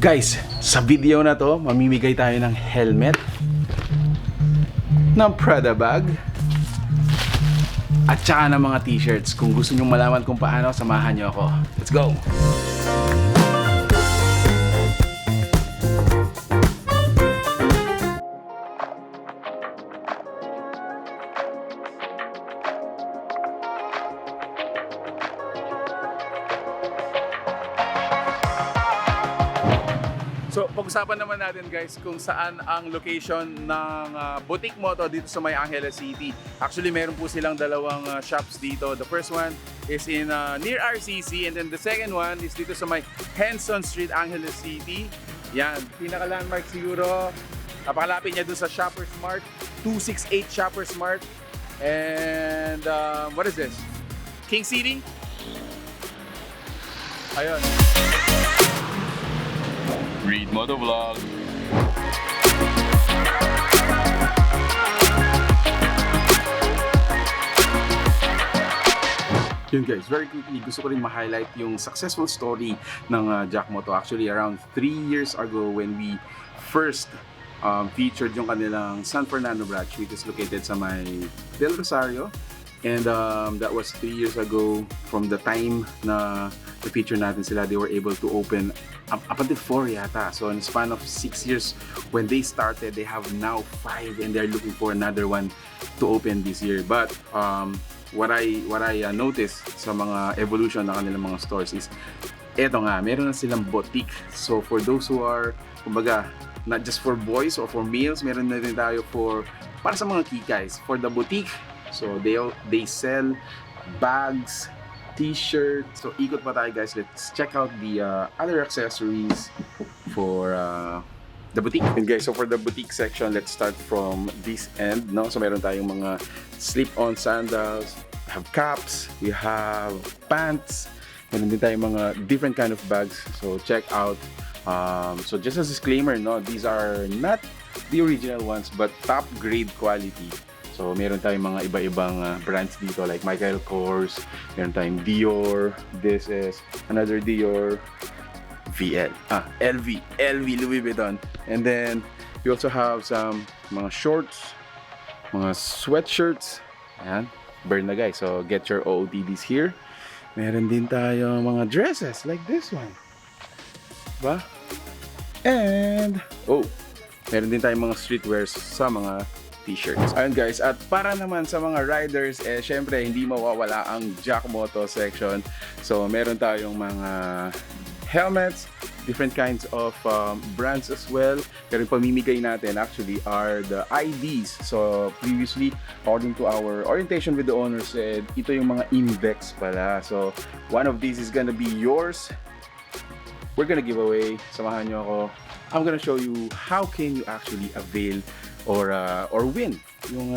Guys, sa video na to, mamimigay tayo ng helmet, ng Prada bag, at saka ng mga t-shirts. Kung gusto nyo malaman kung paano, samahan nyo ako. Let's go! So, pag-usapan naman natin guys kung saan ang location ng boutique moto dito sa may Angeles City. Actually, meron po silang dalawang shops dito. The first one is in near RCC, and then the second one is dito sa may Henson St, Angeles City. Yan, pinaka-landmark siguro. Napakalapit niya dun sa Shoppers Mart, 268 Shoppers Mart. And what is this? King City? Ayun. Read Moto Vlog. Yun guys, very quickly, gusto ko rin ma-highlight yung successful story ng Jack Moto. Actually, around 3 years ago when we first featured yung kanilang San Fernando branch, which is located sa may Del Rosario. And that was 3 years ago. From the time na na-feature natin sila, they were able to open up until 4 yata. So in the span of 6 years, when they started, they have now 5, and they're looking for another one to open this year. But what I noticed sa mga evolution ng kanilang mga stores is, eto nga, meron na silang boutique. So for those who are, kumbaga, not just for boys or for males, meron na rin tayo para sa mga kikays. For the boutique, so they sell bags, t-shirt. So ikot pa tayo guys. Let's check out the other accessories for the boutique. And guys, so for the boutique section, let's start from this end, no? So meron tayong mga slip-on sandals, we have caps, we have pants, meron din tayong mga different kind of bags. So check out. So just as a disclaimer, no, these are not the original ones but top grade quality. So meron tayong mga iba-ibang brands dito like Michael Kors, meron tayong Dior, this is another Dior, LV Louis Vuitton. And then we also have some mga shorts, mga sweatshirts. Ayan, burn na guys. So get your OOTDs here. Meron din tayo mga dresses like this one. Diba? And meron din tayong mga streetwears sa mga t-shirts. Ayun guys, at para naman sa mga riders, syempre hindi mawawala ang Jack Moto section. So meron tayong mga helmets, different kinds of brands as well. Pero yung pamimigay natin actually are the IDs. So previously, according to our orientation with the owner said, ito yung mga index pala. So one of these is gonna be yours. We're gonna give away. Samahan nyo ako. I'm gonna show you how can you actually avail or win yung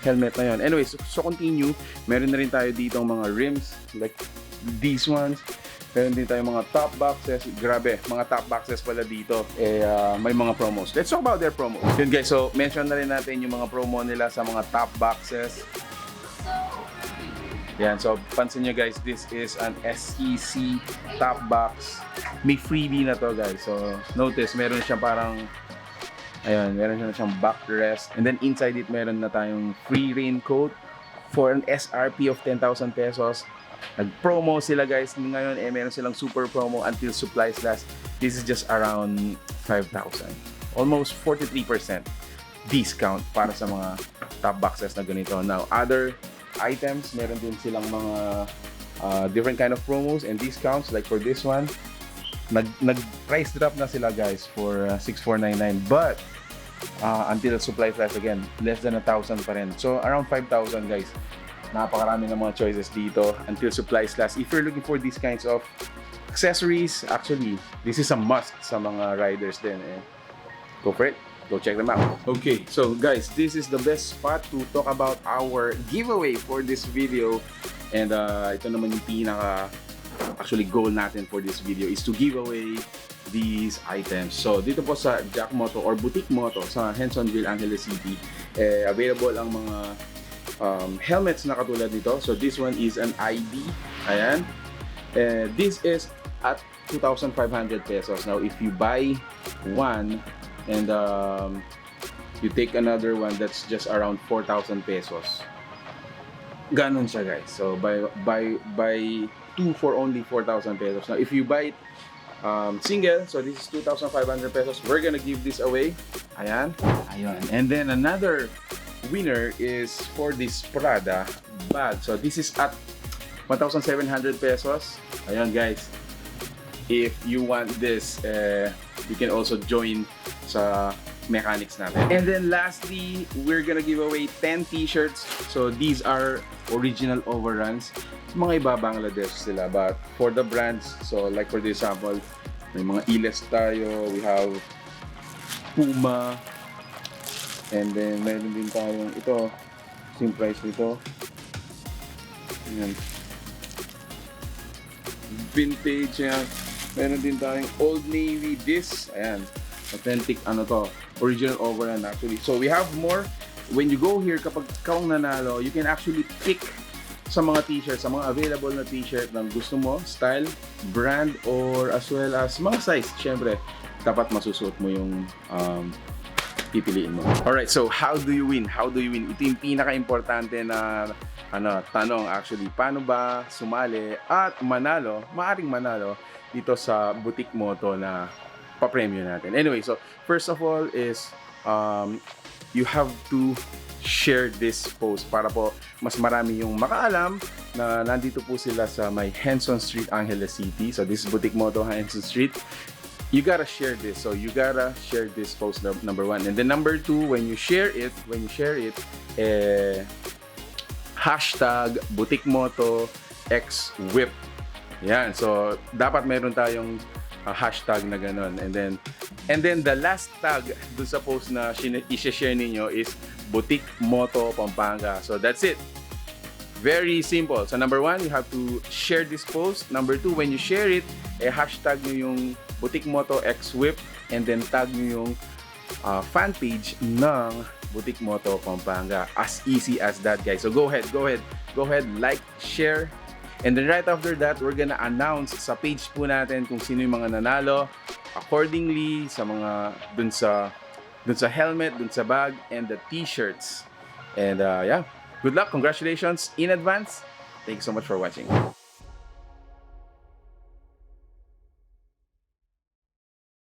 helmet na yun. Anyway, so continue. Meron na rin tayo dito mga rims like these ones. Meron din tayo mga top boxes. Grabe, mga top boxes pala dito. May mga promos. Let's talk about their promos. Yun guys, so mention na rin natin yung mga promo nila sa mga top boxes. Yan, so pansin nyo guys, this is an SEC top box. May freebie na to guys. So notice, meron siya parang ayun, meron siyang backrest. And then inside it, meron na tayong free raincoat for an SRP of 10,000 pesos. Nag-promo sila guys. Ngayon, meron silang super promo until supplies last. This is just around 5,000. Almost 43% discount para sa mga top boxes na ganito. Now, other items, meron din silang mga different kind of promos and discounts. Like for this one, nag-price drop na sila guys for 6,499, but until supply flash again, less than 1,000 pa rin. So around 5,000 guys. Napakarami ng mga choices dito until supply flash. If you're looking for these kinds of accessories, actually this is a must sa mga riders din. Go for it. Go check them out. Okay, so guys, this is the best spot to talk about our giveaway for this video. And ito naman yung pinaka actually goal natin for this video is to give away these items. So dito po sa Jack Moto or Boutique Moto sa Hensonville, Angeles City, available ang mga helmets na katulad nito. So this one is an ID. Ayan. This is at 2,500 pesos. Now, if you buy one and you take another one, that's just around 4,000 pesos. Ganon siya, guys. So, buy two for only 4,000 pesos. Now, if you buy it single, so this is 2,500 pesos. We're gonna give this away. Ayan. Ayan. And then another winner is for this Prada bag. So this is at 1,700 pesos. Ayan, guys. If you want this, you can also join sa mechanics natin. And then lastly, we're gonna give away 10 t-shirts. So these are original overruns. Mga iba Bangladesh sila, but for the brands, so like for example, may mga Iles tayo, we have Puma, and then meron din tayong ito, same price nito. Ayan. Vintage yan. Meron din tayong Old Navy, this, ayan, authentic ano to, original overrun actually. So we have more. When you go here, kapag kang nanalo, you can actually pick sa mga t-shirts, sa mga available na t-shirt ng gusto mo, style, brand, or as well as mga size. Syempre, dapat masusuot mo yung pipiliin mo. Alright, so how do you win? How do you win? Ito yung pinaka-importante na tanong actually. Paano ba sumali at manalo, maaring manalo dito sa boutique moto na pa-premium natin? Anyway, so first of all is you have to share this post para po mas marami yung makaalam na nandito po sila sa may Henson Street, Angeles City. So this is Boutique Moto Henson Street. You gotta share this. So you gotta share this post, number one. And then number two, when you share it, hashtag Boutique Moto X Whip. Yan. So dapat meron tayong hashtag na ganun. And then the last tag dun sa post na i-share ninyo is Boutique Moto Pampanga. So that's it. Very simple. So number one, you have to share this post. Number two, when you share it, hashtag nyo yung Boutique Moto X Whip and then tag nyo yung fan page ng Boutique Moto Pampanga. As easy as that, guys. So go ahead, like, share. And then right after that, we're gonna announce sa page po natin kung sino yung mga nanalo accordingly sa mga dun sa helmet, dun sa bag, and the t-shirts. And yeah, good luck, congratulations in advance. Thank you so much for watching.